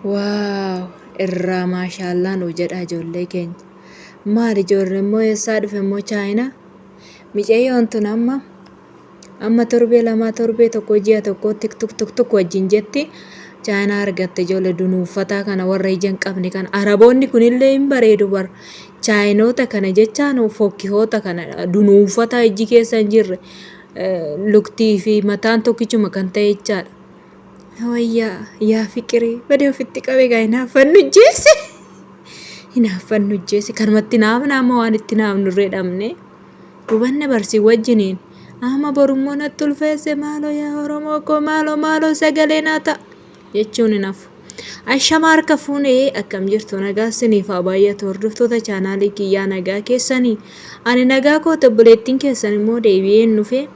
Waaw! Irraa maashaallah nu jedhaa ijoollee keenya. Maali ijoolleen immoo eessaa dhufe immoo Chaayinaa? Micayyoon tun amma torbee lamaa torbee tokko ji'a tokkotti tuk wajjin jetti. Chaayinaa argatte ijoollee dunuuffataa kana warra ija hin qabne kana. Araboonni kunillee hin bareedu bara. Chaayinoota kana jechaan fokkihoota kana dunuuffataa ijji keessa hin jirre luktii fi mataan tokkichuma kan ta'e jechaadha. Wayyaa yaa fiqirii badee ofitti qabe gaa hinaaffannu jeesse. Hinaaffannu jeesse kanumatti naafna waan itti naafnu irree dhabne. Hubanne barsii wajjiniin. Amma borummoo natti ulfeesse maaloo yaa Oromoo koo maaloo sagalee naa ta'a jechuun hin hafu. Ashama harka fuunee akkam jirtu nagaa isiniif haa baay'atu hordoftoota chaanaalii kiyyaa nagaa keessanii. Ani nagaa koo obboleettiin keessan immoo deebi'een dhufe.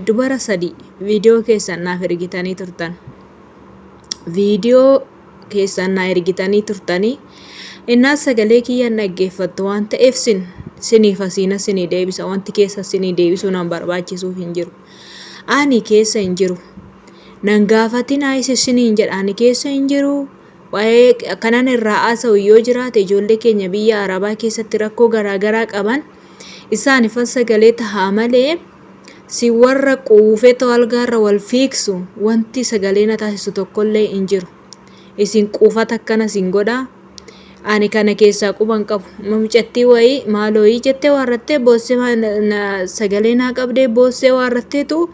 Dubara sadii viidiyoo keessan naaf ergitanii turtan. Viidiyoo keessan naa ergitanii turtanii. Innaas sagalee kiyyaan dhaggeeffattu waan ta'eef siniif asiina sinii deebisa wanti keessa sinii deebisuu nan barbaachisuuf hin jiru. Ani keessa hin jiru. Nan gaafatinaa isiniin jedha ani keessa hin jiru. Waa'ee kanan irraa haasa'u yoo jiraate ijoollee keenya biyya Arabaa keessatti rakkoo garaagaraa qaban isaanifan sagalee tahaa malee si warra quufee algaarra wal fiiksu wanti sagalee na taasisu tokkollee hin jiru. Isin quufata akkana sin godhaa. Ani kana keessaa quban qabu. Mucattii wayii maalooyii jettee waarrattee boossee sagalee naa qabdee boossee waarratteetu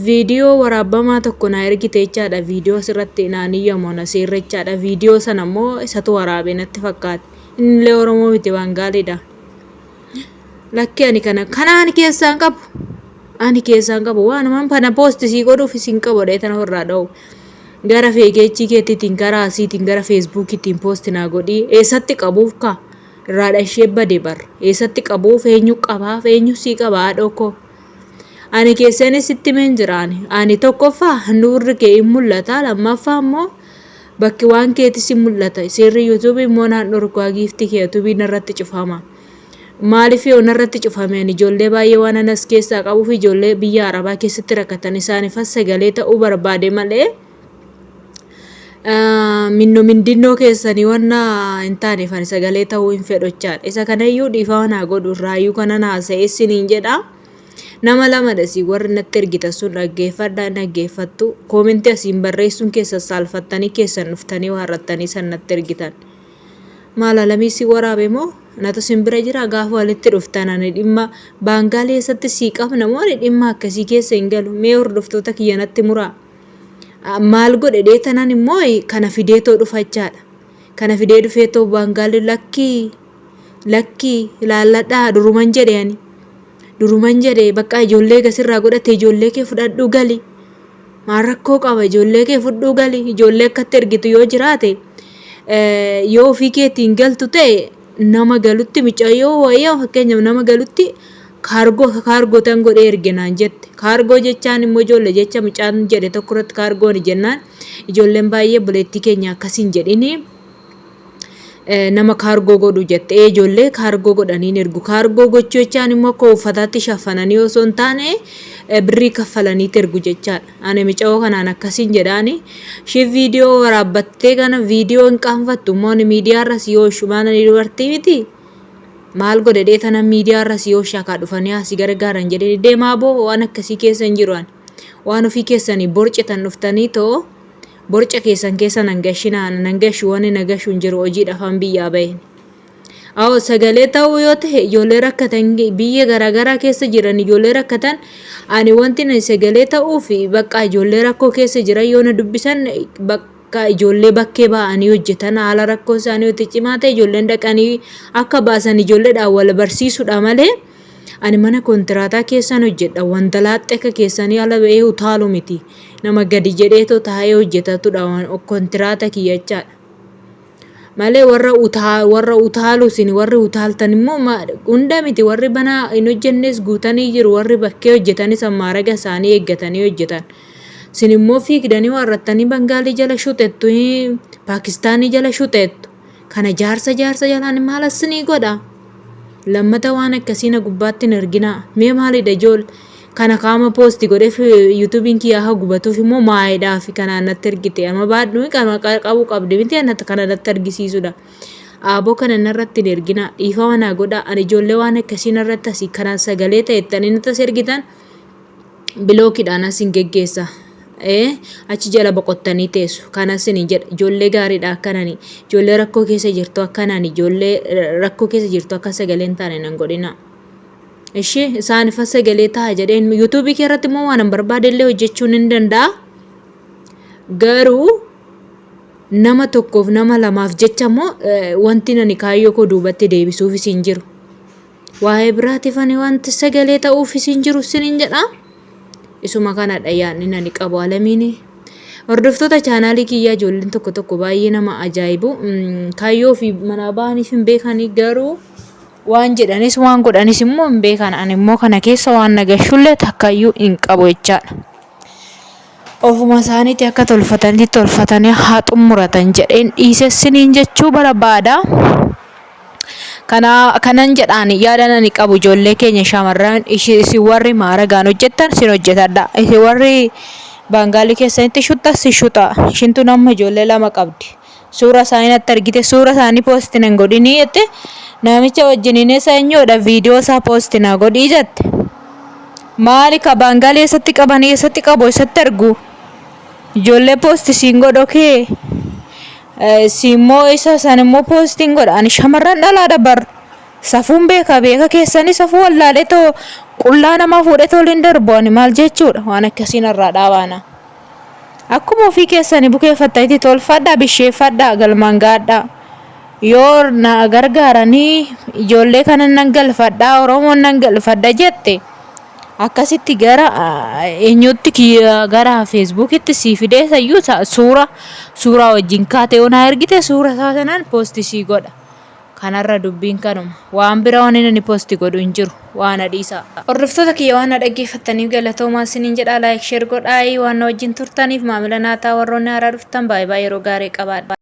viidiyoo waraabbamaa tokko naa ergite jechaadha. Viidiyoo asirratti naaniyyamoo na seerra jechaadha. Viidiyoo sana immoo isatu waraabee natti fakkaate. Innillee Oromoo miti Baangaaliidha. Lakki ani kana keessaan qabu. Ani keessaan qabu waanumaan kana poostisii godhuuf isin qabu dheetana irraa dha'u. Gara feegeechii keetiitiin karaa asiitiin gara feesbuukittiin poostinaa godhii eessatti qabuuf ka irraadha ishee bade barra eessatti qabuuf eenyu qabaaf eenyu sii qabaa haadhoo ani keessanis itti men jiraani ani tokkoffaa handhuurri kee hin mul'ata lammaffaa immoo bakki waan keetis hin mul'ata seerri yuutuubii immoo naan dhorkaa giiftii kee yuutuubiin irratti cufama. Maaliif yoo irratti cufameen ijoollee baay'ee waan anas keessaa qabuuf ijoollee biyya Arabaa keessatti rakkatan isaaniifas sagalee ta'uu barbaade malee. Mindinnoo keessanii wanna hin taaneef ani sagalee ta'uu hin fedhochaadha. Isa kanayyuu dhiifama naa godhu irraayyuu kana naasa'ee isiniin jedha. Nama lamadha si warri natti ergitan sun dhaggeeffadhaa dhaggeeffattu. Koomentii asiin barreessuun keessan saalfattanii keessan dhuftanii waarrattanii san natti ergitan. Maal alamii si waraabe moo natu simbira jira gaafa walitti dhuftan ani dhimma Baangaalii eessatti sii qabna moo ani dhimma akkasii keessa hin galu. Mee hordoftoota kiyya natti muraa. Maal godhe dheetanan immoo kana fideetoo dhufachaadha. Kana fidee dhufeetoo Baangaalii lakkii ilaalladhaa duruman jedhe ani. Duruman jedhe bakka ijoollee gasirraa godhate ijoollee kee fudhadhuu gali. Maal rakkoo qaba ijoollee kee fudhuu gali. Ijoollee akkatti ergitu yoo jiraate yoo ofii keetiin galtu ta'e nama galutti micayyoo wayyaa fakkeenyaaf nama galutti kaargootan godhee erginaan jette. Kaargoo jechaan immoo ijoollee jecha mucaan jedhe tokko irratti kaargoon jennaan ijoolleen baay'ee buleettii keenya akkasiin jedhini nama kaargoo godhu jette. Ijoollee kaargoo godhaniin ergu. Kaargoo gochuu jechaan immoo akka uffataatti shaffananii osoo hin taane birrii kaffalaniiti ergu jechaadha. Ani mucaa kanaan akkasiin jedhaani. Ishee viidiyoo waraabbattee kana viidiyoo hin qaanfattu immoo miidiyaarra si oolchu maana ni dubartii miti. Maal godhe dheetana miidiyaarra si oolchu akka dhufanii asii gargaaran jedhanii deemaa boo waan akkasii keessa hin jiru. Waan ofii keessanii borcitan dhuftanii too borca keessan keessa nan gashu waan nagashu hin jiru hojii dhafan biyyaa bahin. Awwa sagalee ta'uu yoo ta'e ijoollee rakkatan biyya garaagaraa keessa jiran ijoollee rakkatan ani wanti na sagalee ta'uu fi bakka ijoollee rakkoo keessa jiran yoo na dubbisan bakka ijoollee bakkee ba'anii hojjetan haala rakkoo isaanii yoo cimaa ta'e ijoolleen dhaqanii akka baasan ijoolleedhaan wal barsiisudha malee ani mana kontiraataa keessan hojjedha wanta laaxxee akka keessanii ala ba'ee utaalu miti nama gadi jedheetoo taa'ee hojjetatudha kontiraata kiyyachaadha. Malee warra utaalu isin warri utaaltan immoo hunda miti warri bana hin hojjennes guutanii jiru warri bakkee hojjetanis ammaaraga isaanii eeggatanii hojjetan. Isin immoo fiigdanii warrattanii Bangaalii jala shuuxettu Paakistaanii jala shuuxettu. Kana jaarsa jalaan maal asinii godha? Lammata waan akkasii na gubbaatti hin argina. Mee maalidha ijoollee? kana kaama poosti godheef yuutuubiin kiyyaa haa gubatuuf immoo maayiidhaaf kanaan natti ergite amma baadhuu qabu qabdi miti kana natti argisiisudha. Aboo kana narratti hin ergina dhiifama naa godhaa ani ijoollee waan akkasii narratti asii kanaan sagalee ta'ettanii natti as ergitan bilookiidhaan as hin geggeessa. Achi jala boqottanii teessu kanas ni jedha ijoollee gaariidha akkanani ijoollee rakkoo keessa jirtu akkanani ijoollee rakkoo keessa jirtu akka sagalee hin taane nan godhina. Isaan ifa sagalee ta'a jedheen yuutuubii kee irratti immoo waan barbaade illee hojjechuun hin danda'a. Garuu nama tokkoof nama lamaaf jecha immoo wanti nani kaayyoo koo duubatti deebisuufis hin jiru. Waa'ee biraatiif ani wanti sagalee ta'uufis hin jiru sin jedha. Isuma kanadha yaadni nani qabu alamiini. Hordoftoota chaanaalii kiyyaa ijoolleen tokko baay'ee nama ajaa'ibu. Kaayyoo fi mana baaniif hin beekani garuu waan jedhanis waan godhanis immoo hin beekan ani immoo kana keessa waan nagashullee takkaayyuu hin qabu jechaadha. Ofuma isaaniitti akka tolfatanii haa xumuratan jedheen dhiisessiniin jechuu barbaada. Kanan jedhaan yaadan ani qabu ijoollee keenya shamarran isin warri maaragaan hojjettan sin hojjetadha. Isin warri baangaalii keessanitti shuttas si shuta. Ishintu nama ijoollee lama qabdi. Suura isaanii natti argite suura isaanii poostiin hin godhinii jette namicha wajjiniin eenyuudha viidiyoo isaa poostiin godhii jette. Maali ka baangaalii eessatti qabanii eessatti qabu eessatti argu ijoollee poostii siin godhokee. Simmoo isa san immoo poostiin godha ani shamarran dhalaa dabar safuun beeka keessanii safuu wallaalee too qullaa namaa fuudhee toliin darbu ani maal jechuudha waan akkasiin irraa dhaabaana. Akkuma ofii keessanii bukeeffattanitti tolfadhaa bisheeffadhaa galmaan gaadhaa. Yoo na gargaaranii ijoollee kana nan galfadhaa Oromoon nan galfadha jette akkasitti gara eenyutti gara feesbuukitti sii fidee sayyuu suuraa wajjin kaatee onaa ergite suura sanaan poostii sii godha. Kanarra dubbiin kanuma waan bira waan inni poostii godhu hin jiru waan adhiisa. Hordoftoota kiyya waan dhaggeeffattaniif galatoomaa isiniin jedha laayik sheer godhaa waan wajjin turtaniif maamila naataa warroonni haaraa dhuftan baay'ee yeroo gaarii qabaadha.